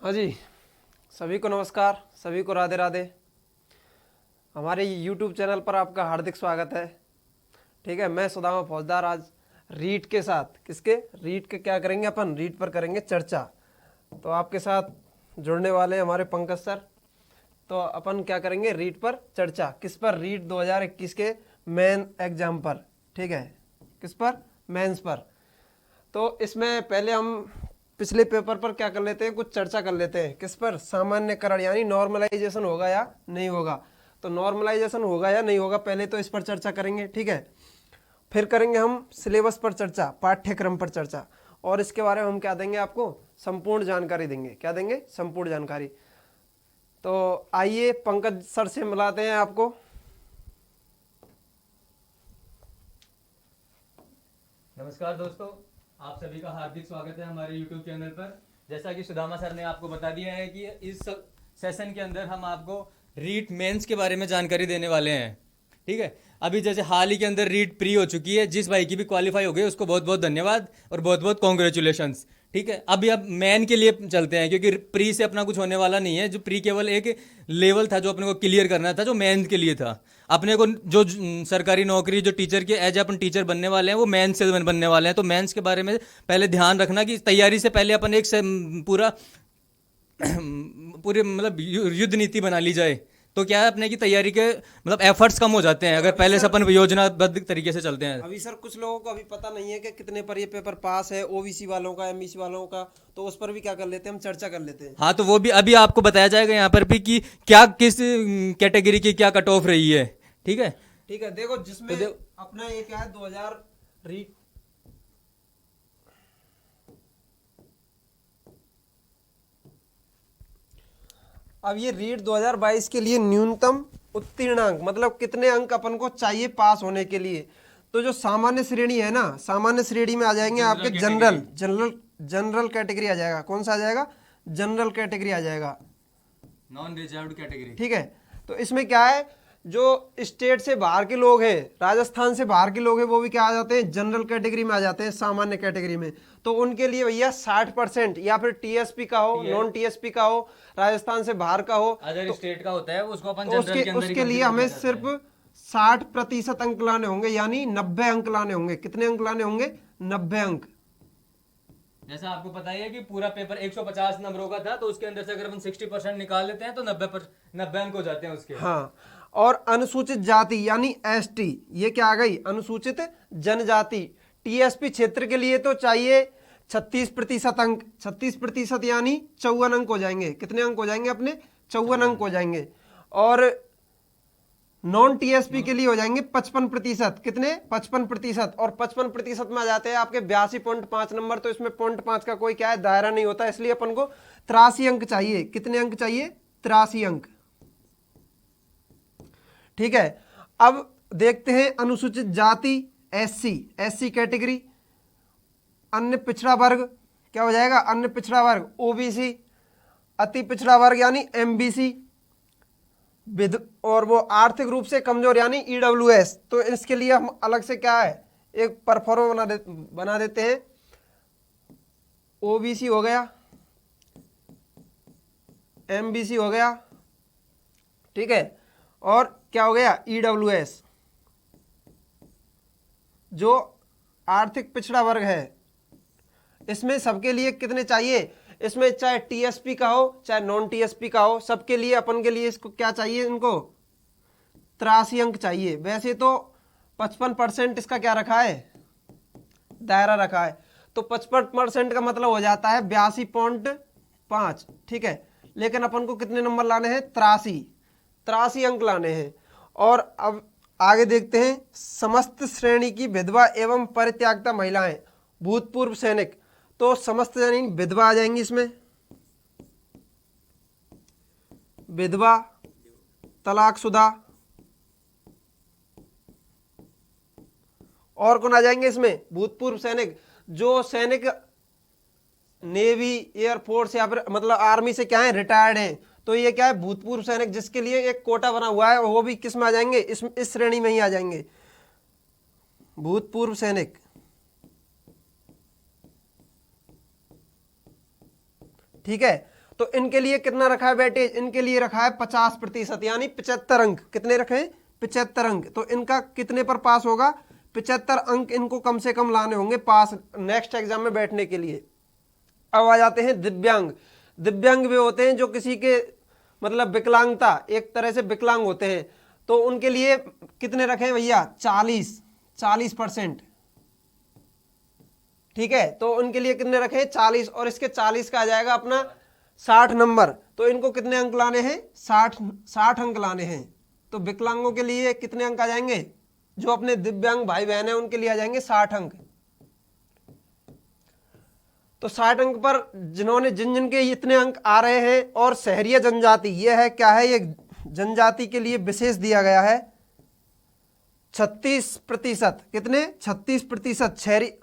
हाँ जी, सभी को नमस्कार, सभी को राधे राधे। हमारे YouTube चैनल पर आपका हार्दिक स्वागत है। ठीक है, मैं सुदामा फौजदार आज रीट के साथ रीट के क्या करेंगे, अपन रीट पर करेंगे चर्चा। तो आपके साथ जुड़ने वाले हमारे पंकज सर। तो अपन क्या करेंगे, रीट पर चर्चा। किस पर? रीट 2021 के मेन एग्जाम पर। ठीक है, किस पर? मेंस पर। तो इसमें पहले हम पिछले पेपर पर क्या कर लेते हैं, कुछ चर्चा कर लेते हैं। किस पर? सामान्यकरण, यानी नॉर्मलाइजेशन होगा या नहीं होगा। तो नॉर्मलाइजेशन होगा या नहीं होगा, पहले तो इस पर चर्चा करेंगे। ठीक है, फिर करेंगे हम सिलेबस पर चर्चा, पाठ्यक्रम पर चर्चा, और इसके बारे में हम क्या देंगे, आपको संपूर्ण जानकारी देंगे। क्या देंगे? संपूर्ण जानकारी। तो आइए पंकज सर से मिलाते हैं आपको। नमस्कार दोस्तों, आप सभी का हार्दिक स्वागत है हमारे YouTube चैनल पर। जैसा कि सुदामा सर ने आपको बता दिया है कि इस सेशन के अंदर हम आपको रीट मेंस के बारे में जानकारी देने वाले हैं। ठीक है, अभी जैसे हाल ही के अंदर रीट प्री हो चुकी है, जिस भाई की भी क्वालिफाई हो गई उसको बहुत बहुत धन्यवाद और बहुत बहुत कॉन्ग्रेचुलेशंस। ठीक है, अभी अब मेन के लिए चलते हैं, क्योंकि प्री से अपना कुछ होने वाला नहीं है। जो प्री केवल एक लेवल था जो अपने को क्लियर करना था, जो मेन के लिए था। अपने को जो सरकारी नौकरी, जो टीचर के एज अपन टीचर बनने वाले हैं, वो मेन से बनने वाले हैं। तो मेंस के बारे में पहले ध्यान रखना कि तैयारी से पहले अपन एक से पूरा पूरी मतलब युद्ध नीति बना ली जाए। तो क्या है, अपने की तैयारी के मतलब एफर्ट्स कम हो जाते हैं अगर पहले से अपन योजनाबद्ध तरीके से चलते हैं। अभी सर कुछ लोगों को अभी पता नहीं है कि कितने पर ये पेपर पास है, ओबीसी वालों का, एमबीसी वालों का। तो उस पर भी क्या कर लेते हैं, हम चर्चा कर लेते हैं। हाँ, तो वो भी अभी आपको बताया जाएगा यहाँ पर भी कि क्या किस कैटेगरी की क्या कट ऑफ रही है। ठीक है, ठीक है, देखो जिसमें तो अपना ये क्या है, 2000 रीट अब ये रीट 2022 के लिए न्यूनतम उत्तीर्णांक, मतलब कितने अंक अपन को चाहिए पास होने के लिए। तो जो सामान्य श्रेणी है ना, सामान्य श्रेणी में आ जाएंगे आपके जनरल कैटेगरी आ जाएगा। कौन सा आ जाएगा? जनरल कैटेगरी आ जाएगा, नॉन रिजर्व्ड कैटेगरी। ठीक है। तो इसमें क्या है, जो स्टेट से बाहर के लोग हैं, राजस्थान से बाहर के लोग हैं, वो भी क्या आ जाते हैं, जनरल कैटेगरी में आ जाते हैं, सामान्य कैटेगरी में। तो उनके लिए भैया 60%, या फिर टीएसपी का हो, नॉन टीएसपी का हो, राजस्थान से बाहर का हो, अदर स्टेट का होता है उसको अपन तो जनरल के अंदर ही उसके लिए consider हमें किया जाता सिर्फ है। 60% अंक लाने होंगे, यानी 90 अंक लाने होंगे। कितने अंक लाने होंगे? 90 अंक। जैसा आपको पता ही है कि पूरा पेपर 150 नंबरों का था, तो उसके अंदर से अगर अपन 60% निकाल लेते हैं तो 90 अंक हो जाते हैं उसके। हाँ, और अनुसूचित जाति यानी एसटी, ये क्या आ गई, अनुसूचित जनजाति। टीएसपी क्षेत्र के लिए तो चाहिए 36% अंक। 36% यानी 54 अंक हो जाएंगे। कितने अंक हो जाएंगे अपने? 54 अंक हो जाएंगे। और नॉन टीएसपी के लिए हो जाएंगे 55%। कितने? 55%। और 55% में आ जाते हैं आपके 82.5 नंबर। तो इसमें 0.5 का कोई क्या है, दायरा नहीं होता, इसलिए अपन को 83 अंक चाहिए। कितने अंक चाहिए? 83 अंक। ठीक है, अब देखते हैं अनुसूचित जाति, एससी कैटेगरी। अन्य पिछड़ा वर्ग क्या हो जाएगा? अन्य पिछड़ा वर्ग ओबीसी। अति पिछड़ा वर्ग यानी एमबीसी। और वो आर्थिक रूप से कमजोर यानी ईडब्ल्यूएस। तो इसके लिए हम अलग से क्या है, एक परफॉर्मा बना देते हैं। ओबीसी हो गया, एमबीसी हो गया, ठीक है, और क्या हो गया, ईडब्ल्यूएस, जो आर्थिक पिछड़ा वर्ग है। इसमें सबके लिए कितने चाहिए? इसमें चाहे टीएसपी का हो चाहे नॉन टीएसपी का हो, सबके लिए अपन के लिए इसको क्या चाहिए, इनको 83 अंक चाहिए। वैसे तो 55% इसका क्या रखा है, दायरा रखा है। तो 55% का मतलब हो जाता है 82.5। ठीक है, लेकिन अपन को कितने नंबर लाने हैं? 83 अंक लाने हैं। और अब आगे देखते हैं, समस्त श्रेणी की विधवा एवं परित्यागता महिलाएं, भूतपूर्व सैनिक। तो समस्त यानी विधवा आ जाएंगी इसमें, विधवा, तलाकशुदा, और कौन आ जाएंगे इसमें? भूतपूर्व सैनिक। जो सैनिक नेवी, एयरफोर्स या फिर मतलब आर्मी से क्या है, रिटायर्ड हैं। तो ये क्या है, भूतपूर्व सैनिक, जिसके लिए एक कोटा बना हुआ है, वो भी किस में आ जाएंगे? इस श्रेणी में ही आ जाएंगे, भूतपूर्व सैनिक। ठीक है, तो इनके लिए कितना रखा है वेटेज, इनके लिए रखा है 50%, यानी 75 अंक। कितने रखे हैं? 75 अंक। तो इनका कितने पर पास होगा? 75 अंक इनको कम से कम लाने होंगे पास नेक्स्ट एग्जाम में बैठने के लिए। अब आ जाते हैं दिव्यांग। दिव्यांग भी होते हैं जो किसी के मतलब विकलांगता, एक तरह से विकलांग होते हैं, तो उनके लिए कितने रखे भैया? 40%। ठीक है, तो उनके लिए कितने रखे? 40, और इसके 40 का आ जाएगा अपना 60 नंबर। तो इनको कितने अंक लाने हैं? 60 अंक लाने हैं। तो विकलांगों के लिए कितने अंक आ जाएंगे? जो अपने दिव्यांग भाई बहन हैं उनके लिए आ जाएंगे 60 अंक। तो 60 अंक पर जिन्होंने जिन जिन के इतने अंक आ रहे हैं, और शहरीय जनजाति ये है क्या है? ये जनजाति के लिए विशेष दिया गया है 36%। कितने? 36%।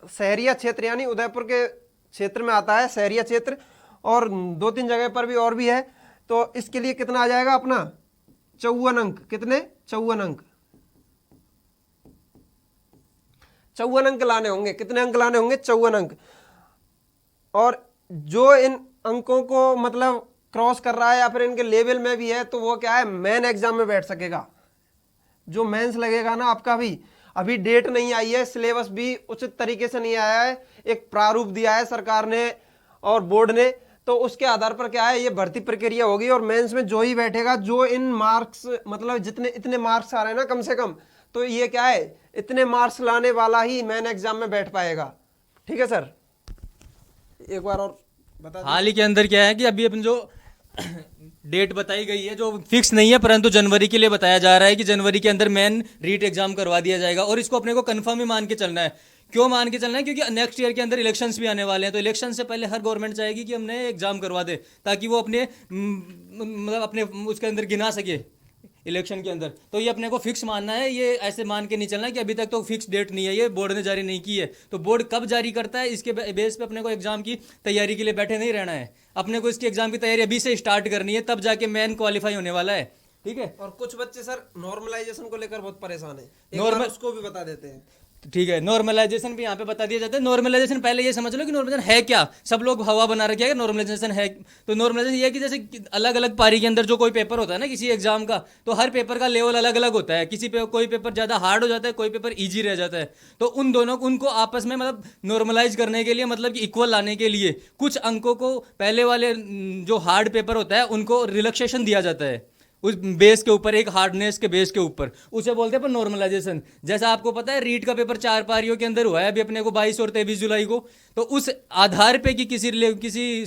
शहरीय क्षेत्र यानी उदयपुर के क्षेत्र में आता है शहरीय क्षेत्र, और 2-3 जगह पर भी और भी है। तो इसके लिए कितना आ जाएगा अपना? 54 अंक। कितने? 54 अंक। 54 अंक लाने होंगे। कितने अंक लाने होंगे? 54 अंक। और जो इन अंकों को मतलब क्रॉस कर रहा है या फिर इनके लेवल में भी है, तो वो क्या है? मेन एग्जाम में बैठ सकेगा। जो मेंस लगेगा ना आपका, भी अभी डेट नहीं आई है, सिलेबस भी उचित तरीके से नहीं आया है, एक प्रारूप दिया है सरकार ने और बोर्ड ने, तो उसके आधार पर क्या है, ये भर्ती प्रक्रिया होगी। और मेंस में जो ही बैठेगा, जो इन मार्क्स मतलब जितने इतने मार्क्स आ रहे हैं ना कम से कम, तो ये क्या है? इतने मार्क्स लाने वाला ही मेन एग्जाम में बैठ पाएगा। ठीक है सर, एक बार और बता दीजिए। हाल ही के अंदर क्या है कि अभी अपन जो डेट बताई गई है, जो फिक्स नहीं है, परंतु जनवरी के लिए बताया जा रहा है कि जनवरी के अंदर मेन रीट एग्जाम करवा दिया जाएगा। और इसको अपने को कंफर्म ही मान के चलना है। क्यों मान के चलना है? क्योंकि नेक्स्ट ईयर के अंदर इलेक्शंस भी आने वाले हैं। तो इलेक्शन से पहले हर गवर्नमेंट चाहेगी कि हमने एग्जाम करवा दे, ताकि वो अपने मतलब अपने उसके अंदर गिना सके इलेक्शन के अंदर। तो ये अपने को फिक्स मानना है, ये ऐसे मान के नहीं चलना कि अभी तक तो फिक्स डेट नहीं है, ये बोर्ड ने जारी नहीं की है। तो बोर्ड कब जारी करता है, इसके बेस पे अपने को एग्जाम की तैयारी के लिए बैठे नहीं रहना है। अपने को इसकी एग्जाम की तैयारी अभी से स्टार्ट करनी है, तब जाके मेन क्वालिफाई होने वाला है। ठीक है। और कुछ बच्चे सर नॉर्मलाइजेशन को लेकर बहुत परेशान है, नॉर्मल उसको भी बता देते हैं। ठीक है, नॉर्मलाइजेशन भी यहाँ पे बता दिया जाता है। नॉर्मलाइजेशन पहले ये समझ लो कि नॉर्मलाइजेशन है क्या। सब लोग हवा बना रखे हैं नॉर्मलाइजेशन है। तो नॉर्मलाइजेशन ये है कि जैसे अलग अलग पारी के अंदर जो कोई पेपर होता है ना किसी एग्जाम का, तो हर पेपर का लेवल अलग अलग होता है। किसी पे कोई पेपर ज़्यादा हार्ड हो जाता है, कोई पेपर ईजी रह जाता है। तो उन दोनों उनको आपस में मतलब नॉर्मलाइज करने के लिए, मतलब कि इक्वल लाने के लिए कुछ अंकों को पहले वाले जो हार्ड पेपर होता है उनको रिलैक्सेशन दिया जाता है उस बेस के ऊपर, एक हार्डनेस के बेस के ऊपर। उसे बोलते हैं पर नॉर्मलाइजेशन। जैसा आपको पता है रीट का पेपर 4 पारियों के अंदर हुआ है अभी अपने को 22 और 23 जुलाई को। तो उस आधार पे कि किसी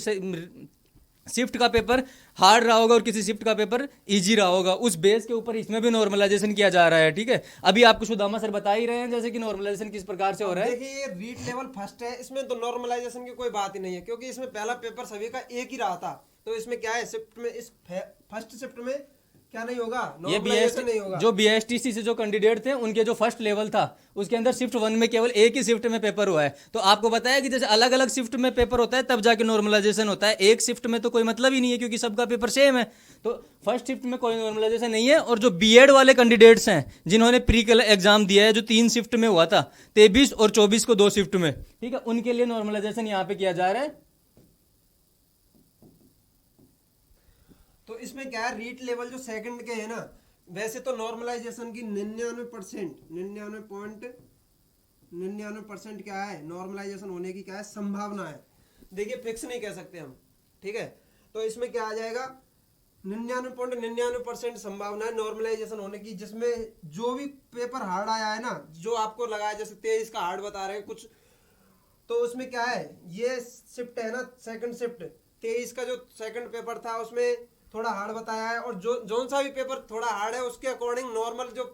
शिफ्ट का पेपर हार्ड रहा होगा और किसी शिफ्ट का पेपर इजी रहा होगा, उस बेस के ऊपर इसमें भी नॉर्मलाइजेशन किया जा रहा है। ठीक है, अभी आपको सुदामा सर बता ही रहे हैं जैसे कि नॉर्मलाइजेशन किस प्रकार से हो रहा है। देखिए, ये रीट लेवल फर्स्ट है, इसमें तो नॉर्मलाइजेशन की कोई बात ही नहीं है, क्योंकि इसमें पहला पेपर सभी का एक ही रहा था। तो इसमें क्या है, शिफ्ट में इस फर्स्ट शिफ्ट में क्या नहीं होगा? ये नॉर्मलाइजेशन नहीं होगा। जो BSTC से जो कैंडिडेट थे उनके जो फर्स्ट लेवल था उसके अंदर शिफ्ट 1 में केवल एक ही शिफ्ट में पेपर हुआ है। तो आपको बताया कि जैसे अलग अलग शिफ्ट में पेपर होता है तब जाके नॉर्मलाइजेशन होता है। एक शिफ्ट में तो कोई मतलब ही नहीं है, क्योंकि सबका पेपर सेम है। तो फर्स्ट शिफ्ट में कोई नॉर्मलाइजेशन नहीं है। और जो बीएड वाले कैंडिडेट्स हैं जिन्होंने प्री एग्जाम दिया है, जो 3 शिफ्ट में हुआ था, 23 और 24 को 2 शिफ्ट में, ठीक है, उनके लिए नॉर्मलाइजेशन यहाँ पे किया जा रहा है। तो इसमें क्या है, रीट लेवल जो सेकंड के है ना, वैसे तो नॉर्मलाइजेशन की 99% क्या है, नॉर्मलाइजेशन होने की क्या है, संभावना है। देखिए, फिक्स नहीं कह सकते हम। ठीक है, तो इसमें क्या आ जाएगा, 99.99% संभावना है नॉर्मलाइजेशन होने की, जिसमें जो भी पेपर हार्ड आया है ना, जो आपको लगा है, जैसे 23 का हार्ड बता रहे हैं कुछ, तो उसमें क्या है, ये शिफ्ट है ना, सेकंड शिफ्ट 23 का जो सेकंड पेपर था उसमें थोड़ा हार्ड बताया है। और जो सा भी पेपर थोड़ा हार्ड है उसके अकॉर्डिंग नॉर्मल जो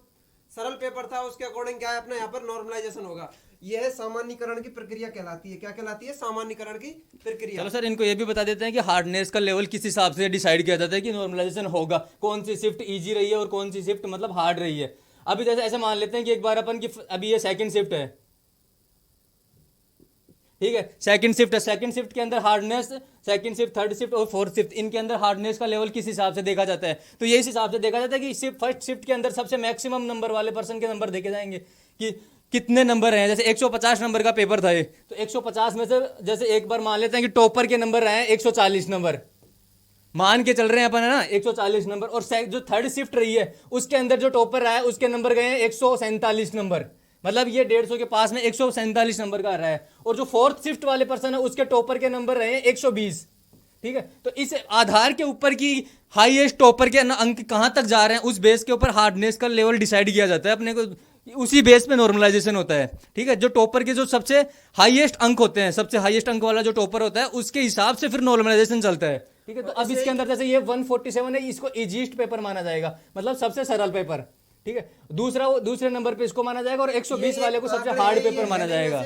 सरल पेपर था उसके अकॉर्डिंग क्या है, अपना यहाँ पर नॉर्मलाइजेशन होगा। यह सामान्यीकरण की प्रक्रिया कहलाती है। क्या कहलाती है? सामान्यीकरण की प्रक्रिया। चलो सर, इनको ये भी बता देते हैं कि हार्डनेस का लेवल किस हिसाब से डिसाइड किया जाता है कि नॉर्मलाइजेशन होगा, कौन सी शिफ्ट इजी रही है और कौन सी शिफ्ट मतलब हार्ड रही है। अभी जैसे ऐसे मान लेते हैं कि एक बार अपन की अभी ये सेकंड शिफ्ट है, ठीक है, सेकंड शिफ्ट है। सेकंड शिफ्ट के अंदर hardness, second shift, third shift और फोर्थ शिफ्ट, इनके अंदर हार्डनेस का लेवल किस हिसाब से देखा जाता है? तो ये इस हिसाब से देखा जाता है कि फर्स्ट शिफ्ट के अंदर सबसे मैक्सिमम नंबर वाले पर्सन के नंबर देखे जाएंगे कि कितने नंबर हैं। जैसे 150 नंबर का पेपर था ये, तो 150 में से जैसे एक बार मान लेते हैं कि टॉपर के नंबर रहे हैं 140 नंबर, मान के चल रहे हैं अपन, है ना, 140 नंबर, और जो थर्ड शिफ्ट रही है उसके अंदर जो टॉपर रहा है उसके नंबर गए हैं 147 नंबर, मतलब ये 150 के पास में 147 नंबर का रहा है। और जो फोर्थ शिफ्ट वाले पर्सन है उसके टॉपर के नंबर रहे हैं 120। ठीक है, तो इस आधार के ऊपर की हाईएस्ट टॉपर के अंक कहां तक जा रहे हैं उस बेस के ऊपर हार्डनेस का लेवल डिसाइड किया जाता है अपने को, उसी बेस पे नॉर्मलाइजेशन होता है। ठीक है, जो टॉपर के जो सबसे हाईएस्ट अंक होते हैं, सबसे हाईएस्ट अंक वाला जो टॉपर होता है उसके हिसाब से फिर नॉर्मलाइजेशन चलता है। ठीक है, तो अब इसके अंदर जैसे ये 147 है, इसको इजीस्ट पेपर माना जाएगा, मतलब सबसे सरल पेपर। ठीक है, दूसरे नंबर पे इसको माना जाएगा, और 120 वाले को सबसे हार्ड पेपर माना जाएगा।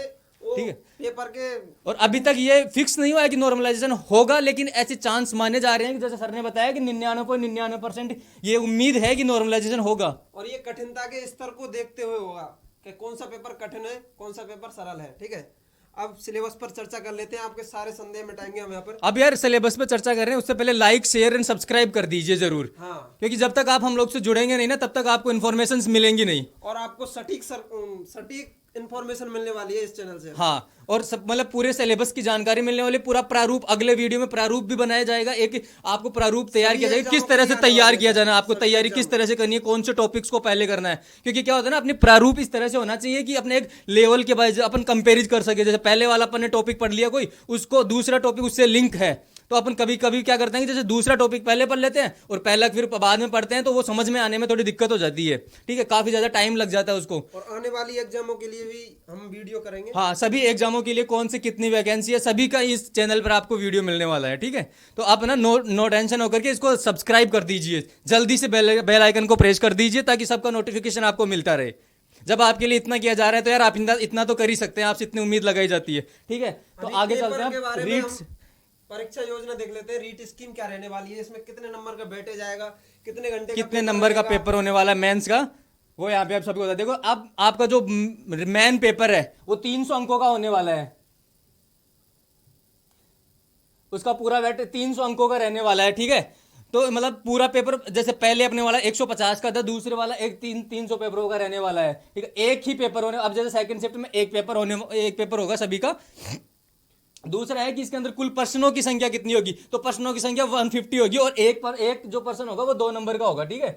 ठीक है, पेपर के और अभी तक ये फिक्स नहीं हुआ है कि नॉर्मलाइजेशन होगा, लेकिन ऐसे चांस माने जा रहे हैं कि जैसे सर ने बताया कि 99.99% ये उम्मीद है कि नॉर्मलाइजेशन होगा। और ये कठिनता के स्तर को देखते हुए होगा कि कौन सा पेपर कठिन है, कौन सा पेपर सरल है। ठीक है, अब सिलेबस पर चर्चा कर लेते हैं, आपके सारे संदेह मिटाएंगे हम यहाँ पर। अब यार सिलेबस पे चर्चा कर रहे हैं, उससे पहले लाइक शेयर एंड सब्सक्राइब कर दीजिए जरूर। हाँ, क्योंकि जब तक आप हम लोग से जुड़ेंगे नहीं ना, तब तक आपको इन्फॉर्मेशन मिलेंगी नहीं, और आपको सटीक इन्फॉर्मेशन मिलने वाली है इस चैनल से। हाँ, और सब मतलब पूरे सिलेबस की जानकारी मिलने वाली, पूरा प्रारूप अगले वीडियो में प्रारूप भी बनाया जाएगा, एक आपको प्रारूप तैयार किया जाएगा, किस तरह से तैयार किया जाना, आपको तैयारी किस तरह से करनी है, कौन से टॉपिक्स को पहले करना है। क्योंकि क्या होता है ना, अपने प्रारूप इस तरह से होना चाहिए कि अपने एक लेवल के बाद अपन कंपेरिज कर सके, जैसे पहले वाला अपन ने टॉपिक पढ़ लिया कोई, उसको दूसरा टॉपिक उससे लिंक है, तो अपन कभी कभी क्या करते हैं कि जैसे दूसरा टॉपिक पहले पढ़ लेते हैं और पहला फिर बाद में पढ़ते हैं, तो वो समझ में आने में थोड़ी दिक्कत हो जाती है। ठीक है, काफी ज्यादा टाइम लग जाता है उसको। और आने वाली एग्जामों के लिए भी हम वीडियो करेंगे। हाँ, सभी एग्जामों के लिए कौन सी कितनी वैकेंसी है, सभी का इस चैनल पर आपको वीडियो मिलने वाला है। ठीक है, तो आप ना नो टेंशन होकर के इसको सब्सक्राइब कर दीजिए, जल्दी से बेल आइकन को प्रेस कर दीजिए ताकि सबका नोटिफिकेशन आपको मिलता रहे। जब आपके लिए इतना किया जा रहा है तो यार आप इतना तो कर ही सकते हैं, आपसे इतनी उम्मीद लगाई जाती है। ठीक है, तो आगे चलते हैं, रीट्स परीक्षा योजना देख लेते हैं। रीट स्कीम क्या रहने वाली है, इसमें कितने नंबर का बैठे जाएगा, कितने घंटे कितने नंबर का पेपर होने वाला है मेंस का, वो यहाँ पे आप सबको बता। देखो, अब आपका जो मेन पेपर है वो 300 अंकों का होने वाला है, उसका पूरा वेट 300 अंकों का रहने वाला है। ठीक है, तो मतलब पूरा पेपर जैसे पहले अपने वाला 150 का था, दूसरे वाला 300 पेपरों का रहने वाला है। ठीक है, एक ही पेपर होने, अब जैसे सेकंड शिफ्ट में एक पेपर होगा सभी का। दूसरा है कि इसके अंदर कुल प्रश्नों की संख्या कितनी होगी, तो प्रश्नों की संख्या 150 होगी, और एक जो प्रश्न होगा वो 2 नंबर का होगा। ठीक है,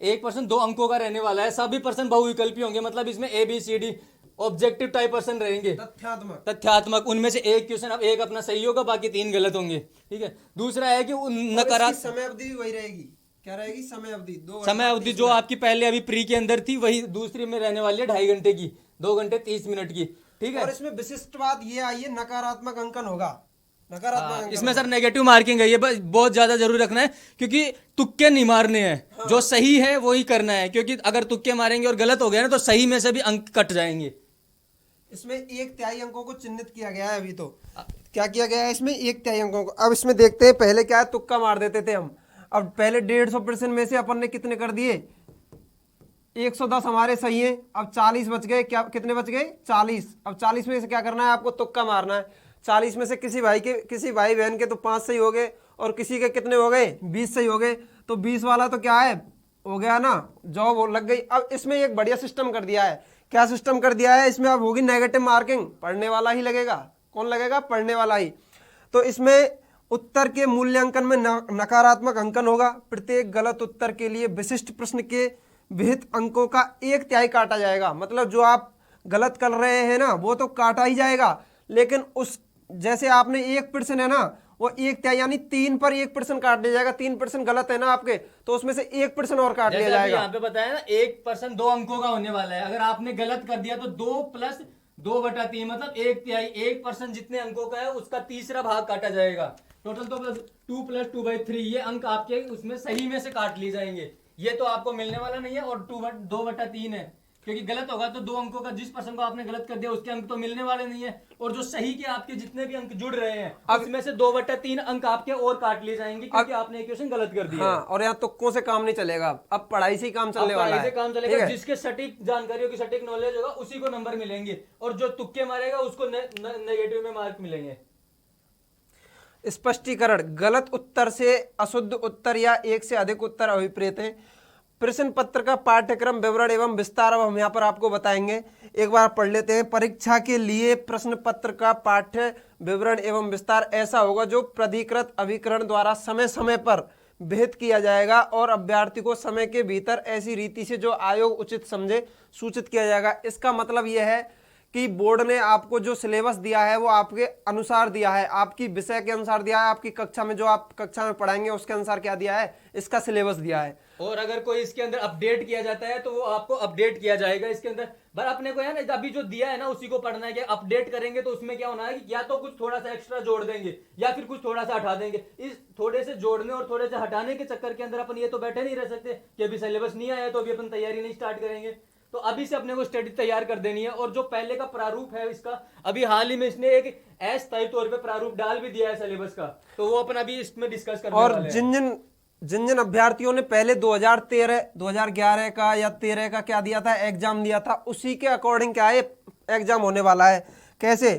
एक प्रश्न 2 अंकों का रहने वाला है, सभी प्रश्न बहुविकल्पी होंगे, मतलब इसमें ABCD ऑब्जेक्टिव टाइप प्रश्न रहेंगे, तथ्यात्मक। उनमें से एक क्वेश्चन अब एक अपना सही होगा, बाकी 3 गलत होंगे। ठीक है, दूसरा है कि नकारात्मक समय अवधि वही रहेगी, क्या रहेगी समय अवधि, समय अवधि जो आपकी पहले अभी प्री के अंदर थी वही दूसरी में रहने वाली है 2.5 घंटे की, 2 घंटे 30 मिनट की। ठीक है, और इसमें विशिष्ट बात ये आई है, नकारात्मक अंकन होगा। नकारात्मक अंकन इसमें सर नेगेटिव मार्किंग है, ये बहुत ज्यादा जरूरी रखना है, क्योंकि तुक्के नहीं मारने हैं। हाँ। जो सही है वही करना है, क्योंकि अगर तुक्के मारेंगे और गलत हो गया ना तो सही में से भी अंक कट जाएंगे। इसमें 1/3 अंकों को चिन्हित किया गया है। अभी तो क्या किया गया है इसमें, 1/3 अंकों को। अब इसमें देखते हैं, पहले क्या है, तुक्का मार देते थे हम। अब पहले 150% में से अपन ने कितने कर दिए, 110 हमारे सही है। अब 40 बच गए, क्या कितने बच गए, 40। अब 40 में से क्या करना है, आपको तुक्का मारना है। 40 में से किसी भाई बहन के तो 5 सही हो गए, और किसी के कितने हो गए, 20 सही हो गए। तो 20 वाला तो क्या है, हो गया ना, जॉब लग गई। अब इसमें एक बढ़िया सिस्टम कर दिया है। क्या सिस्टम कर दिया है, इसमें अब होगी नेगेटिव मार्किंग, पढ़ने वाला ही लगेगा। कौन लगेगा, पढ़ने वाला ही। तो इसमें उत्तर के मूल्यांकन में नकारात्मक अंकन होगा। प्रत्येक गलत उत्तर के लिए विशिष्ट प्रश्न के विहित अंकों का 1/3 काटा जाएगा। मतलब जो आप गलत कर रहे हैं ना वो तो काटा ही जाएगा, लेकिन उस जैसे आपने 1% है ना, वो 1/3 यानी 3 पर 1% काट दिया जाएगा। 3% गलत है ना आपके, तो उसमें से 1% और काट लिया जाएगा। यहाँ पे बताया ना 1% 2 अंकों का होने वाला है। अगर आपने गलत कर दिया तो 2 + 2/3 मतलब 1/3, 1% जितने अंकों का है उसका तीसरा भाग काटा जाएगा। टोटल तो 2 + 2/3 ये अंक आपके उसमें सही में से काट लिए जाएंगे। ये तो आपको मिलने वाला नहीं है, और 2/3 है, क्योंकि गलत होगा तो 2 अंकों का, जिस पर्सन को आपने गलत कर दिया उसके अंक तो मिलने वाले नहीं है, और जो सही के आपके जितने भी अंक जुड़ रहे हैं उसमें से 2/3 अंक आपके और काट लिए जाएंगे, क्योंकि आपने एक क्वेश्चन गलत कर दिया। हाँ, और यहाँ तुक्कों से काम नहीं चलेगा, अब पढ़ाई से ही काम चलने वाला है। काम चलेगा, जिसके सटीक जानकारी होगी, सटीक नॉलेज होगा, उसी को नंबर मिलेंगे, और जो तुक्के मारेगा उसको नेगेटिव में मार्क मिलेंगे। स्पष्टीकरण, गलत उत्तर से अशुद्ध उत्तर या एक से अधिक उत्तर अभिप्रेत हैं। प्रश्न पत्र का पाठ्यक्रम विवरण एवं विस्तार अब हम यहाँ पर आपको बताएंगे। एक बार पढ़ लेते हैं। परीक्षा के लिए प्रश्न पत्र का पाठ्य विवरण एवं विस्तार ऐसा होगा जो प्राधिकृत अभिकरण द्वारा समय समय पर विहित किया जाएगा और अभ्यर्थी को समय के भीतर ऐसी रीति से जो आयोग उचित समझे सूचित किया जाएगा। इसका मतलब यह है कि बोर्ड ने आपको जो सिलेबस दिया है वो आपके अनुसार दिया है, आपकी विषय के अनुसार दिया है, आपकी कक्षा में जो आप कक्षा में पढ़ाएंगे उसके अनुसार क्या दिया है, इसका सिलेबस दिया है। और अगर कोई इसके अंदर अपडेट किया जाता है तो वो आपको अपडेट किया जाएगा इसके अंदर। पर अपने को है ना, अभी जो दिया है ना उसी को पढ़ना है। कि अपडेट करेंगे तो उसमें क्या होना है कि या तो कुछ थोड़ा सा एक्स्ट्रा जोड़ देंगे या फिर कुछ थोड़ा सा हटा देंगे। इस थोड़े से जोड़ने और थोड़े से हटाने के चक्कर के अंदर अपन ये तो बैठे नहीं रह सकते कि अभी सिलेबस नहीं आया तो अभी अपन तैयारी नहीं स्टार्ट करेंगे। तो अभी से अपने को स्टडी तैयार कर देनी है। और जो पहले का प्रारूप है इसका, अभी हाल ही में इसने एक अस्थायी तौर पे प्रारूप डाल भी दिया है सिलेबस का, तो वो अपन अभी इसमें डिस्कस करने और वाले हैं। जिन अभ्यर्थियों ने पहले 2013 2011 का या 13 का क्या दिया था, एग्जाम दिया था, उसी के अकॉर्डिंग क्या है एग्जाम होने वाला है। कैसे?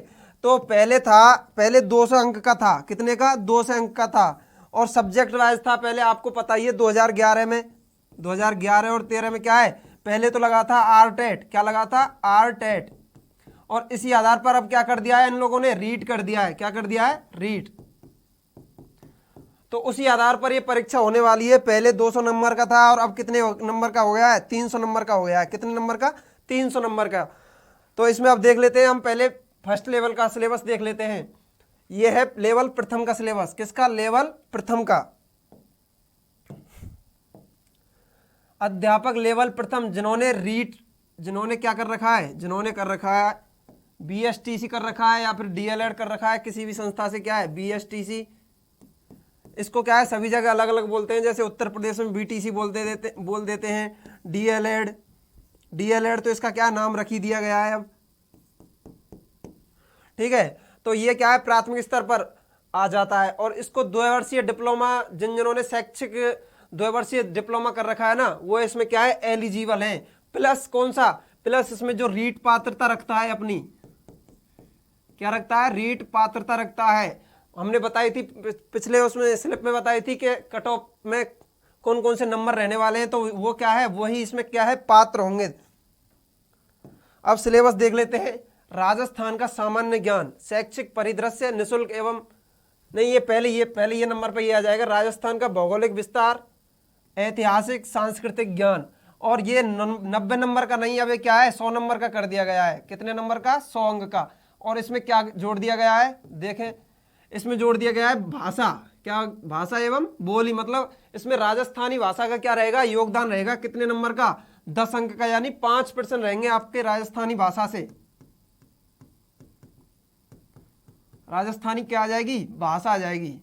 तो पहले 200 अंक का था। कितने का? 200 अंक का था। और सब्जेक्ट वाइज था। पहले आपको पता ही है 2011 में, 2011 और 13 में क्या है, पहले तो लगा था आरटेट। क्या लगा था? आरटेट। और इसी आधार पर अब क्या कर दिया है इन लोगों ने, रीट कर दिया है। क्या कर दिया है? रीट। तो उसी आधार पर ये परीक्षा होने वाली है। पहले 200 नंबर का था और अब कितने नंबर का हो गया है? 300 नंबर का हो गया है। कितने नंबर का? 300 नंबर का। तो इसमें अब देख लेते हैं हम, पहले फर्स्ट लेवल का सिलेबस देख लेते हैं। ये है लेवल प्रथम का सिलेबस। किसका? लेवल प्रथम का। अध्यापक लेवल प्रथम जिन्होंने क्या कर रखा है, जिन्होंने कर रखा है BSTC कर रखा है या फिर DLED कर रखा है किसी भी संस्था से, क्या है BSTC। इसको क्या है सभी जगह अलग अलग बोलते हैं। जैसे उत्तर प्रदेश में BTC बोल देते हैं। DLED तो इसका क्या नाम रखी दिया गया है अब, ठीक है। तो ये क्या है प्राथमिक स्तर पर आ जाता है। और इसको 2 वर्षीय डिप्लोमा, जिन्होंने शैक्षिक 2 वर्षीय डिप्लोमा कर रखा है ना, वो इसमें क्या है एलिजिबल है। प्लस कौन सा? प्लस इसमें जो रीट पात्रता रखता है अपनी, क्या रखता है? रीट पात्रता रखता है। हमने बताई थी पिछले उसमें स्लिप में बताई थी कि कट ऑफ में कौन कौन से नंबर रहने वाले हैं, तो वो क्या है, वही इसमें क्या है पात्र होंगे। अब सिलेबस देख लेते हैं। राजस्थान का सामान्य ज्ञान, शैक्षिक परिदृश्य, निःशुल्क एवं नहीं, ये पहले ये नंबर पर ये आ जाएगा। राजस्थान का भौगोलिक विस्तार, ऐतिहासिक सांस्कृतिक ज्ञान। और ये 90 नंबर का नहीं, अब ये क्या है 100 नंबर का कर दिया गया है। कितने नंबर का? 100 अंक का। और इसमें क्या जोड़ दिया गया है, देखें, इसमें जोड़ दिया गया है भाषा। क्या? भाषा एवं बोली। मतलब इसमें राजस्थानी भाषा का क्या रहेगा, योगदान रहेगा। कितने नंबर का? 10 अंक का, यानी 5% रहेंगे आपके राजस्थानी भाषा से। राजस्थानी क्या आ जाएगी? भाषा आ जाएगी।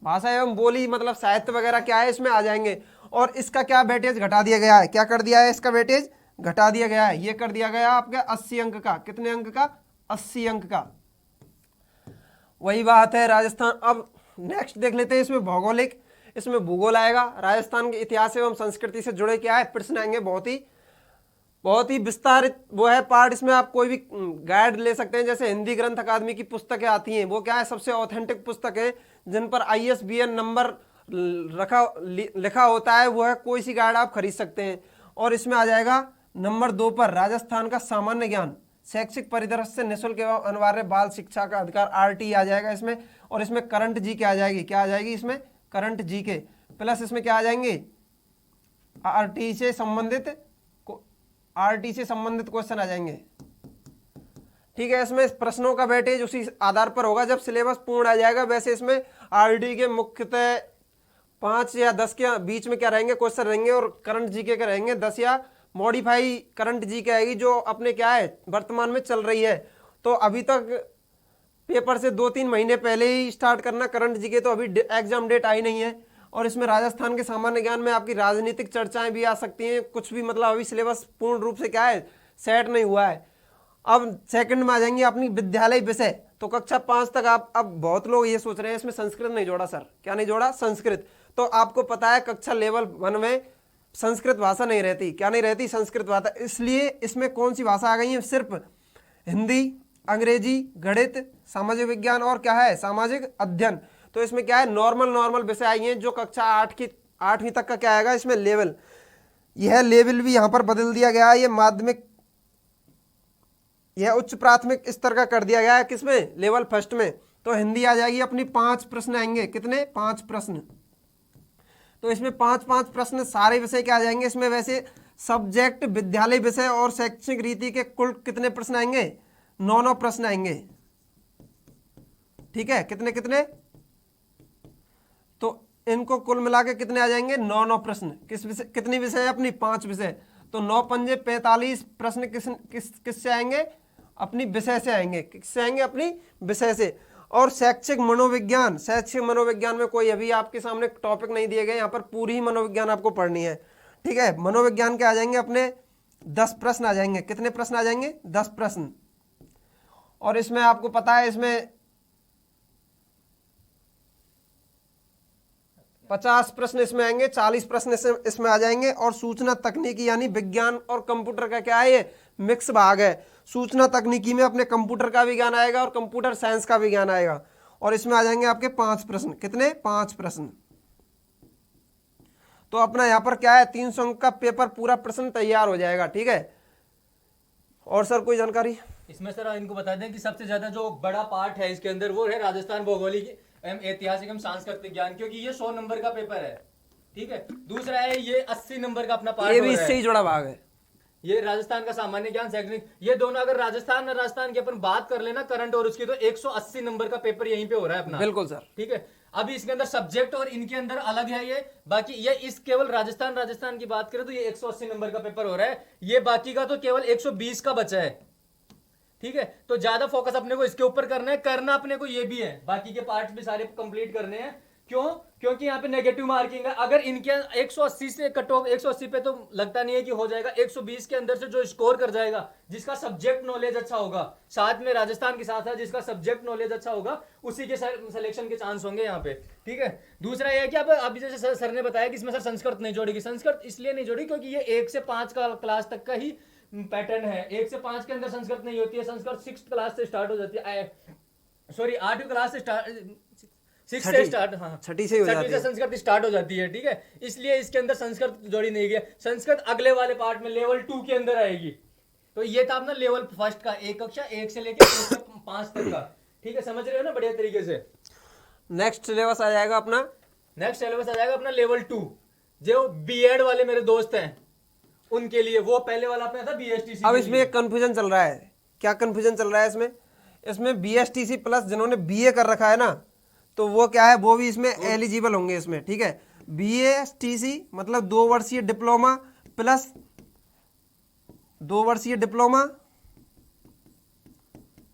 भाषा एवं बोली मतलब साहित्य वगैरह क्या है इसमें आ जाएंगे। और इसका क्या वेटेज घटा दिया गया है, क्या कर दिया है, इसका वेटेज घटा दिया गया है। ये कर दिया गया आपका 80 अंक का। कितने अंक का? 80 अंक का। वही बात है राजस्थान। अब नेक्स्ट देख लेते हैं इसमें भौगोलिक, इसमें भूगोल आएगा। राजस्थान के इतिहास एवं संस्कृति से जुड़े क्या है प्रश्न आएंगे, बहुत ही विस्तारित वो है पार्ट। इसमें आप कोई भी गाइड ले सकते हैं। जैसे हिंदी ग्रंथ अकादमी की पुस्तकें आती हैं, वो क्या है सबसे ऑथेंटिक पुस्तक है जिन पर ISBN नंबर लिखा होता है, वो है कोई सी गाइड आप खरीद सकते हैं। और इसमें आ जाएगा नंबर 2 पर राजस्थान का सामान्य ज्ञान, शैक्षिक परिदृश्य से निःशुल्क एवं अनिवार्य बाल शिक्षा का अधिकार, RT आ जाएगा इसमें। और इसमें करंट GK आ जाएगी। क्या आ जाएगी इसमें? Current GK। प्लस इसमें क्या आ जाएंगे? RT से संबंधित क्वेश्चन आ जाएंगे, ठीक है। इसमें प्रश्नों का वेटेज उसी आधार पर होगा जब सिलेबस पूर्ण आ जाएगा। वैसे इसमें RT के मुख्यतः 5 या 10 के बीच में क्या रहेंगे क्वेश्चन रहेंगे, और करंट GK के रहेंगे 10 या मॉडिफाई करंट GK आएगी जो अपने क्या है वर्तमान में चल रही है। तो अभी तक पेपर से 2-3 महीने पहले ही स्टार्ट करना करंट GK, तो अभी एग्जाम डेट आई नहीं है। और इसमें राजस्थान के सामान्य ज्ञान में आपकी राजनीतिक चर्चाएं भी आ सकती हैं, कुछ भी, मतलब अभी सिलेबस पूर्ण रूप से क्या है सेट नहीं हुआ है। अब सेकंड में आ जाएंगे अपनी विद्यालय विषय। तो कक्षा 5 तक आप, अब बहुत लोग ये सोच रहे हैं इसमें संस्कृत नहीं जोड़ा सर, क्या नहीं जोड़ा? संस्कृत। तो आपको पता है कक्षा लेवल 1 में संस्कृत भाषा नहीं रहती। क्या नहीं रहती? संस्कृत भाषा। इसलिए इसमें कौन सी भाषा आ गई है? सिर्फ हिंदी, अंग्रेजी, गणित, सामाजिक विज्ञान और क्या है सामाजिक अध्ययन। तो इसमें क्या है नॉर्मल विषय आई हैं जो कक्षा 8वीं तक का क्या आएगा इसमें लेवल, यह लेवल भी यहाँ पर बदल दिया गया है, ये माध्यमिक, यह उच्च प्राथमिक स्तर का कर दिया गया है किसमें, लेवल फर्स्ट में। तो हिंदी आ जाएगी अपनी 5 प्रश्न आएंगे, कितने, 5 प्रश्न। तो इसमें 5 प्रश्न सारे विषय क्या आ जाएंगे इसमें, वैसे सब्जेक्ट, विद्यालय विषय और शैक्षिक रीति के कुल कितने प्रश्न आएंगे, 9 प्रश्न आएंगे, ठीक है, कितने कितने, तो इनको कुल मिला के कितने आ जाएंगे, 9 प्रश्न। किस विषय, कितनी विषय है अपनी, 5 विषय। तो 9 पंजे 45 प्रश्न किससे आएंगे, अपनी विषय से आएंगे, किससे आएंगे, अपनी विषय से। और शैक्षिक मनोविज्ञान, शैक्षिक मनोविज्ञान में कोई अभी आपके सामने टॉपिक नहीं दिए गए, यहाँ पर पूरी ही मनोविज्ञान आपको पढ़नी है, ठीक है। मनोविज्ञान के आ जाएंगे अपने 10 प्रश्न आ जाएंगे, कितने प्रश्न आ जाएंगे, 10 प्रश्न। और इसमें आपको पता है इसमें 50 प्रश्न इसमें आएंगे, 40 प्रश्न इसमें आ जाएंगे। और सूचना तकनीकी यानी विज्ञान और कंप्यूटर का क्या है, ये मिक्स भाग है। सूचना तकनीकी में अपने कंप्यूटर का भी ज्ञान आएगा और कंप्यूटर साइंस का भी ज्ञान आएगा। और इसमें आ जाएंगे आपके 5 प्रश्न, कितने, 5 प्रश्न। तो अपना यहाँ पर क्या है, 300 अंक का पेपर पूरा प्रश्न तैयार हो जाएगा, ठीक है। और सर कोई जानकारी इसमें? सर इनको बता दें कि सबसे ज्यादा जो बड़ा पार्ट है इसके अंदर वो है राजस्थान भौगोलिक एवं ऐतिहासिक एवं सांस्कृतिक ज्ञान, क्योंकि ये 100 नंबर का पेपर है, ठीक है। दूसरा है ये 80 नंबर का अपना पार्ट, ये भी इससे ही जुड़ा भाग है। ये राजस्थान का सामान्य ज्ञान, शैक्षणिक, ये दोनों अगर राजस्थान और राजस्थान की अपन बात कर लेना करंट और उसकी, तो 180 नंबर का पेपर यहीं पे हो रहा है अपना, बिल्कुल सर, ठीक है। अभी इसके अंदर सब्जेक्ट और इनके अंदर अलग है ये, बाकी ये इस केवल राजस्थान की बात करें तो ये 180 नंबर का पेपर हो रहा है, ये बाकी का तो केवल 120 का बचा है, ठीक है। तो ज्यादा फोकस अपने को इसके ऊपर करना है, करना अपने को ये भी है, बाकी के पार्ट्स भी सारे कंप्लीट करने हैं। क्यों? क्योंकि यहाँ पे नेगेटिव मार्किंग है। अगर इनके 180 से कट ऑफ, 180 पे तो लगता नहीं है कि हो जाएगा, 120 के अंदर से जो स्कोर कर जाएगा, जिसका सब्जेक्ट नॉलेज अच्छा होगा, साथ में राजस्थान के साथ है जिसका सब्जेक्ट नॉलेज अच्छा होगा, उसी के सिलेक्शन के चांस होंगे यहाँ पे, ठीक है। दूसरा यह है कि अब अभी जैसे सर ने बताया कि इसमें सर संस्कृत नहीं जोड़ेगी, संस्कृत इसलिए नहीं जोड़ी क्योंकि ये 1 से 5 का क्लास तक का ही पैटर्न है। 1 से 5 के अंदर संस्कृत नहीं होती है, संस्कृत 6th क्लास से स्टार्ट हो जाती है, सॉरी 8वीं क्लास से स्टार्ट, 6 से स्टार्ट, हाँ छठी से संस्कृत स्टार्ट हो जाती है, ठीक है। इसलिए इसके अंदर संस्कृत जोड़ी नहीं गया। संस्कृत अगले वाले पार्ट में लेवल 2 के अंदर आएगी। तो ये था अपना लेवल फर्स्ट का, एक कक्षा 1 से लेकर 5 तक का, ठीक है, समझ रहे हो ना बढ़िया तरीके से। नेक्स्ट सिलेबस आ जाएगा अपना, नेक्स्ट सिलेबस आ जाएगा अपना लेवल 2। जो बीएड वाले मेरे दोस्त हैं उनके लिए, वो पहले वाला अपना था बीएसटीसी। अब इसमें एक कंफ्यूजन चल रहा है, क्या कंफ्यूजन चल रहा है इसमें, इसमें बीएसटीसी प्लस जिन्होंने बीए कर रखा है ना, तो वो क्या है, वो भी इसमें एलिजिबल होंगे इसमें, ठीक है। बीएसटीसी मतलब 2 वर्षीय डिप्लोमा प्लस 2 वर्षीय डिप्लोमा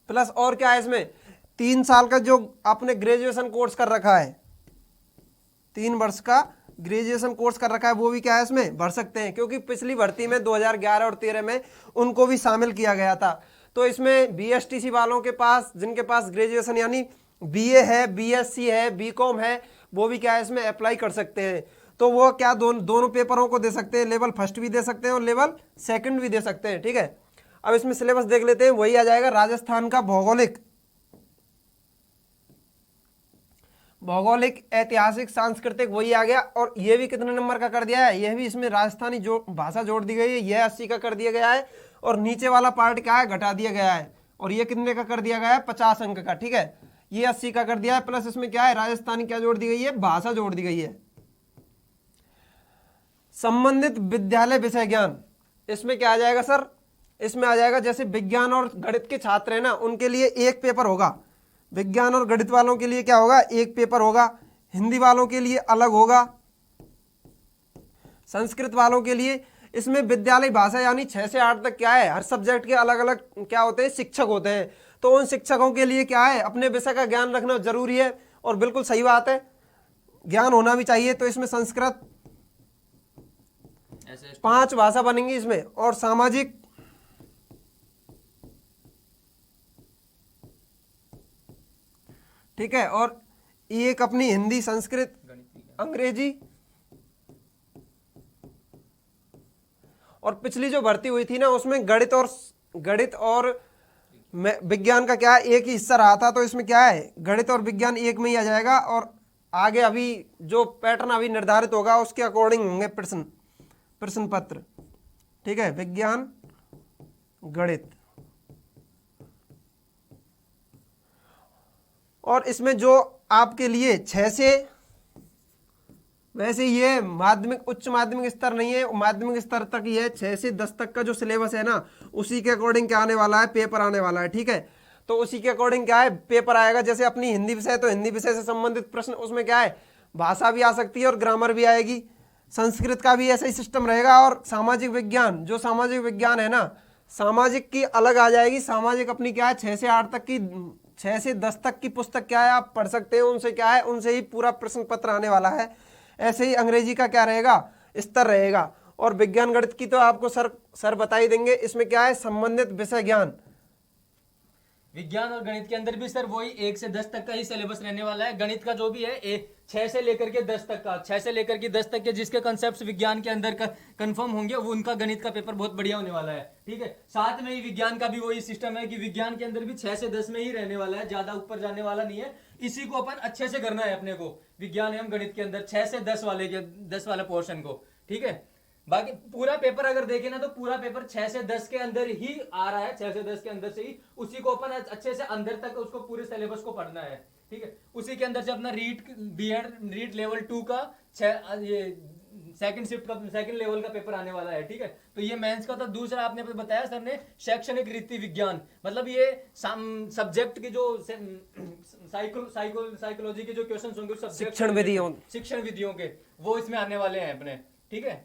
प्लस और क्या है इसमें 3 साल का जो आपने ग्रेजुएशन कोर्स कर रखा है, 3 वर्ष का ग्रेजुएशन कोर्स कर रखा है, वो भी क्या है इसमें भर सकते हैं, क्योंकि पिछली भर्ती में 2011 और 13 में उनको भी शामिल किया गया था। तो इसमें बीएसटीसी वालों के पास, जिनके पास ग्रेजुएशन यानी बीए है, बीएससी है, बीकॉम है, वो भी क्या है इसमें अप्लाई कर सकते हैं। तो वो क्या दोनों पेपरों को दे सकते हैं, लेवल फर्स्ट भी दे सकते हैं और लेवल सेकंड भी दे सकते हैं, ठीक है। अब इसमें सिलेबस देख लेते हैं, वही आ जाएगा राजस्थान का भौगोलिक ऐतिहासिक सांस्कृतिक, वही आ गया। और ये भी कितने नंबर का कर दिया है, यह भी इसमें राजस्थानी जो भाषा जोड़ दी गई है, यह 80 का कर दिया गया है। और नीचे वाला पार्ट क्या है, घटा दिया गया है, और ये कितने का कर दिया गया है, 50 अंक का, ठीक है। ये 80 का कर दिया है, प्लस इसमें क्या है, राजस्थानी क्या जोड़ दी गई है, भाषा जोड़ दी गई है। संबंधित विद्यालय विषय ज्ञान, इसमें क्या आ जाएगा सर, इसमें आ जाएगा जैसे विज्ञान और गणित के छात्र हैं ना, उनके लिए एक पेपर होगा, विज्ञान और गणित वालों के लिए क्या होगा, एक पेपर होगा। हिंदी वालों के लिए अलग होगा, संस्कृत वालों के लिए। इसमें विद्यालय भाषा यानी 6 से 8 तक क्या है, हर सब्जेक्ट के अलग अलग क्या होते हैं, शिक्षक होते हैं। तो उन शिक्षकों के लिए क्या है, अपने विषय का ज्ञान रखना जरूरी है, और बिल्कुल सही बात है, ज्ञान होना भी चाहिए। तो इसमें संस्कृत 5 भाषा बनेंगी इसमें, और सामाजिक, ठीक है, और एक अपनी हिंदी, संस्कृत, अंग्रेजी। और पिछली जो भर्ती हुई थी ना, उसमें गणित और विज्ञान का क्या है, एक ही हिस्सा रहा था। तो इसमें क्या है, गणित और विज्ञान एक में ही आ जाएगा, और आगे अभी जो पैटर्न अभी निर्धारित होगा उसके अकॉर्डिंग होंगे प्रश्न पत्र। ठीक है, विज्ञान गणित। और इसमें जो आपके लिए 6 से, वैसे ये माध्यमिक उच्च माध्यमिक स्तर नहीं है, माध्यमिक स्तर तक ही है। 6 से 10 तक का जो सिलेबस है ना, उसी के अकॉर्डिंग क्या आने वाला है, पेपर आने वाला है। ठीक है, तो उसी के अकॉर्डिंग क्या है, पेपर आएगा। जैसे अपनी हिंदी विषय, तो हिंदी विषय से संबंधित प्रश्न, उसमें क्या है, भाषा भी आ सकती है और ग्रामर भी आएगी। संस्कृत का भी ऐसा ही सिस्टम रहेगा। और सामाजिक विज्ञान, जो सामाजिक विज्ञान है ना, सामाजिक की अलग आ जाएगी। सामाजिक अपनी क्या है, 6 से 8 तक की, 6 से 10 तक की पुस्तक क्या है, आप पढ़ सकते हैं। उनसे क्या है, उनसे ही पूरा प्रश्न पत्र आने वाला है। ऐसे ही अंग्रेजी का क्या रहेगा, स्तर रहेगा। और विज्ञान गणित की तो आपको सर बता ही देंगे। इसमें क्या है, संबंधित विषय ज्ञान। विज्ञान और गणित के अंदर भी सर वही 1 से 10 तक का ही सिलेबस रहने वाला है। गणित का जो भी है 6 से लेकर के 10 तक का, 6 से लेकर के 10 तक के जिसके कंसेप्ट विज्ञान के अंदर कंफर्म होंगे, वो उनका गणित का पेपर बहुत बढ़िया होने वाला है। ठीक है, साथ में ही विज्ञान का भी वही सिस्टम है कि विज्ञान के अंदर भी 6 से 10 में ही रहने वाला है, ज्यादा ऊपर जाने वाला नहीं है। इसी को अपन अच्छे से करना है अपने को, विज्ञान एवं गणित के अंदर 6 से 10 वाले पोर्शन को। ठीक है, बाकी पूरा पेपर अगर देखें ना, तो पूरा पेपर 6 से 10 के अंदर ही आ रहा है। 6 से 10 के अंदर से ही उसी को अपन अच्छे से अंदर तक उसको पूरे सिलेबस को पढ़ना है। ठीक है, उसी के अंदर से अपना रीट लेवल 2 का ये सेकंड शिफ्ट का सेकंड लेवल का पेपर आने वाला है। ठीक है, तो ये मेंस का था। दूसरा आपने बताया सर ने शैक्षणिक रीति विज्ञान, मतलब ये सब्जेक्ट की जो साइकोलॉजी के जो क्वेश्चन होंगे, शिक्षण विधियों के, वो इसमें आने वाले हैं अपने। ठीक है,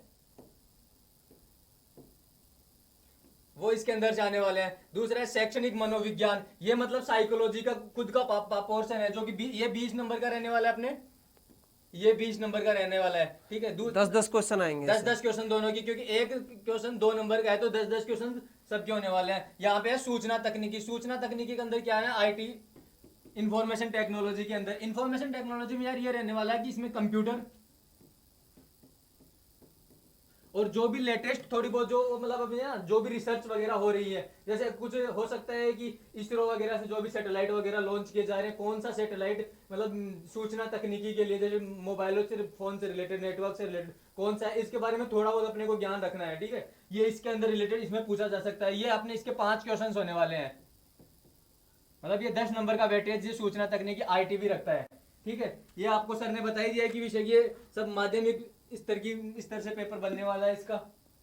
वो इसके अंदर से आने वाले हैं। दूसरा है शैक्षणिक मनोविज्ञान, ये मतलब साइकोलॉजी का खुद का पोर्शन है, जो कि ये 20 नंबर का रहने वाला है अपने, ये 20 नंबर का रहने वाला है। ठीक है, 10-10 क्वेश्चन आएंगे, 10-10 क्वेश्चन दोनों की, क्योंकि एक क्वेश्चन 2 नंबर का है, तो 10-10 क्वेश्चन सबके होने वाले हैं। यहाँ पे है सूचना तकनीकी। सूचना तकनीकी के अंदर क्या है, IT इंफॉर्मेशन टेक्नोलॉजी के अंदर। इंफॉर्मेशन टेक्नोलॉजी में यार ये रहने वाला है कि इसमें कंप्यूटर और जो भी लेटेस्ट थोड़ी बहुत जो मतलब अभी ना जो भी रिसर्च वगैरह हो रही है, जैसे कुछ हो सकता है कि इसरो वगैरह से जो भी सैटेलाइट वगैरह लॉन्च किए जा रहे हैं, कौन सा सैटेलाइट मतलब सूचना तकनीकी के लिए, जैसे मोबाइलों से, फोन से रिलेटेड, नेटवर्क से रिलेटेड कौन सा है, इसके बारे में थोड़ा बहुत अपने को ज्ञान रखना है। ठीक है, ये इसके अंदर रिलेटेड इसमें पूछा जा सकता है। ये अपने इसके 5 क्वेश्चन होने वाले हैं, मतलब ये 10 नंबर का वेटेज ये सूचना तकनीकी IT भी रखता है। ठीक है, ये आपको सर ने बता ही दिया कि विषय ये सब माध्यमिक स्तर से पेपर बनने वाला है इसका।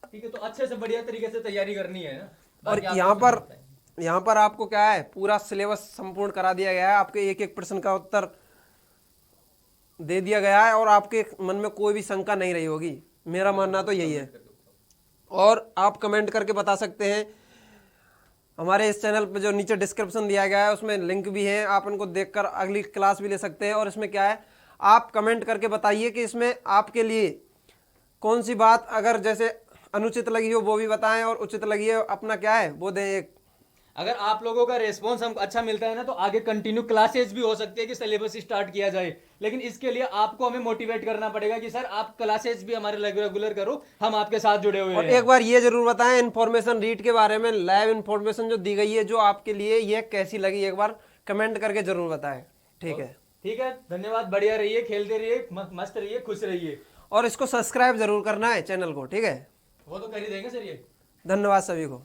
ठीक है, तो अच्छे से बढ़िया तरीके से तैयारी करनी है ना। और यहाँ पर आपको क्या है, पूरा सिलेबस संपूर्ण करा दिया गया है। आपके एक एक प्रश्न का उत्तर दे दिया गया है और आपके मन में कोई भी शंका नहीं रही होगी, मेरा मानना तो यही है। और आप कमेंट करके बता सकते हैं। हमारे इस चैनल पे जो नीचे डिस्क्रिप्शन दिया गया है उसमें लिंक भी है, आप उनको देखकर अगली क्लास भी ले सकते हैं। और इसमें क्या है, आप कमेंट करके बताइए कि इसमें आपके लिए कौन सी बात अगर जैसे अनुचित लगी हो वो भी बताएं, और उचित लगी है अपना क्या है वो दें एक। अगर आप लोगों का रेस्पॉन्स हमको अच्छा मिलता है ना, तो आगे कंटिन्यू क्लासेस भी हो सकती है कि सिलेबस स्टार्ट किया जाए। लेकिन इसके लिए आपको हमें मोटिवेट करना पड़ेगा कि सर आप क्लासेस भी हमारे रेगुलर करो, हम आपके साथ जुड़े हुए हैं। और एक बार ये जरूर बताएं, इन्फॉर्मेशन रीड के बारे में लाइव इन्फॉर्मेशन जो दी गई है जो आपके लिए, ये कैसी लगी, एक बार कमेंट करके जरूर बताएं। ठीक है, ठीक है, धन्यवाद। बढ़िया रहिए, खेलते रहिए, मस्त रहिए, खुश रहिए। और इसको सब्सक्राइब जरूर करना है चैनल को। ठीक है, वो तो कर ही देंगे सर। ये धन्यवाद सभी को।